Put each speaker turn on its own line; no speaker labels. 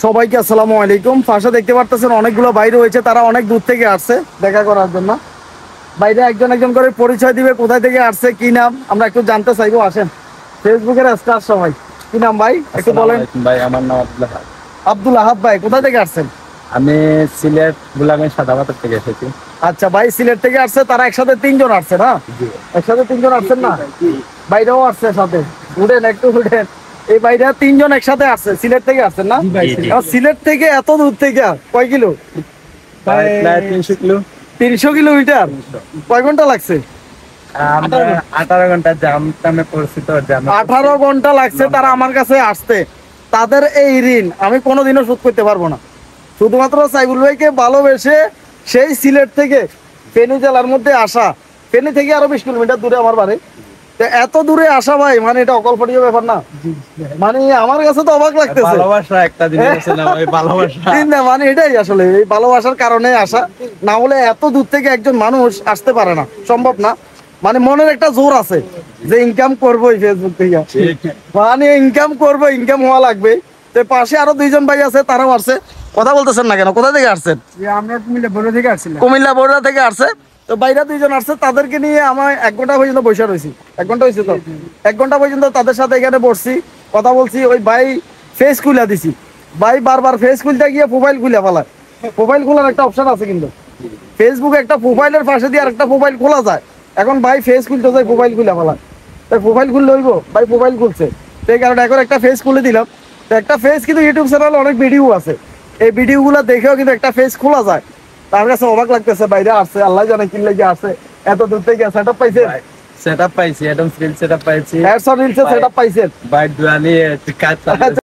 সবাইকে আসসালামু আলাইকুম। পাশে দেখতে পারতেছেন অনেকগুলো বাইরে হয়েছে, তারা অনেক দূর থেকে আসছে দেখা করার জন্য। বাইরে একজন একজন করে পরিচয় দিবে, কোথায় থেকে আসছে, কি নাম আমরা একটু জানতে চাইবো। আসেন, ফেসবুকের স্টার সবাই। কি নাম ভাই একটু বলেন?
ভাই আমার নাম আব্দুল আহাদ।
আব্দুল আহাদ ভাই, কোথা থেকে আসছেন?
আমি সিলেট বুলাগঞ্জ সাদাবাজার থেকে এসেছি।
আচ্ছা ভাই, সিলেট থেকে আসছে, তারা একসাথে তিনজন আসছে না? একসাথে তিনজন আসছেন না? বাইরেও আসছে সাথে, উঠেন একটু উঠেন। এই বাইরে তিনজন একসাথে আসছে, সিলেট থেকে আসছেন না? আর সিলেট থেকে এত দূর থেকে কয় কিলো?
প্রায় 300 কিলো।
300 কিলোমিটার। কয় ঘন্টা লাগছে?
18 ঘন্টা জাম টামে পড়ছি তো।
18 ঘন্টা লাগছে তারা আমার কাছে আসতে। তাদের এই ঋণ আমি কোনোদিনও শোধ করতে পারবো না। শুধুমাত্র সাইবুল ভাইকে ভালোবেসে সেই সিলেট থেকে ফেনী জেলার মধ্যে আসা, ফেনী থেকে আরো 20 কিলোমিটার দূরে আমার বাড়ি। তো এত দূরে আসা ভাই, মানে এটা অকল্পনীয় ব্যাপার না? মানে আমার কাছে তো অবাক লাগতেছে।
ভালোবাসা একটা জিনিস আছে না ভাই, ভালোবাসা।
না মানে এটাই আসলে এই ভালোবাসার কারণে আসা, না হলে এত দূর থেকে একজন মানুষ আসতে পারে না, সম্ভব না। মানে মনের একটা জোর আছে যে ইনকাম করবোই ফেসবুক থেকে, মানে ইনকাম করবো, ইনকাম হওয়া লাগবে। তো পাশে আরো দুইজন ভাই আছে, তারাও আসছে। কথা বলতেছেন না কেন? কোথা থেকে আসছেন?
আমরা কুমিল্লা বড় থেকে আসছিলাম।
কুমিল্লা বড়ুয়া থেকে আসছে। তো বাইরে দুইজন আসছে, তাদেরকে নিয়ে আমার 1 ঘন্টা পর্যন্ত বসে রয়েছি। 1 ঘন্টা হয়েছে তো, 1 ঘন্টা পর্যন্ত তাদের সাথে এখানে বসছি, কথা বলছি। ওই ভাই ফেস খুলে দিছি, ভাই বারবার ফেস খুলতে গিয়ে প্রোফাইল খুলে ফেলায়। প্রোফাইল খোলার একটা অপশন আছে কিন্তু ফেসবুকে, একটা প্রোফাইলের পাশে দিয়ে আর একটা প্রোফাইল খোলা যায়। এখন ভাই ফেস খুলতে যায়, প্রোফাইল খুলে ফেলায়। তাই প্রোফাইল খুললে হইব, ভাই প্রোফাইল খুলছে। সেই কারণে এখন একটা ফেস খুলে দিলাম। তো একটা ফেস কিন্তু ইউটিউব চ্যানেলে অনেক ভিডিও আছে, এই ভিডিওগুলো দেখেও কিন্তু একটা ফেস খোলা যায়। তার কাছে অবাক লাগতেছে, বাইরে আসছে, আল্লাহ জানে কি লাগে আসছে, এত দূর থেকে সেটআপ পাইছে।
সেটআপ পাইছি, একদম সিল সেটআপ পাইছি।
এডস রিলসে সেটআপ পাইছেন
ভাই দুয়ালি কাজ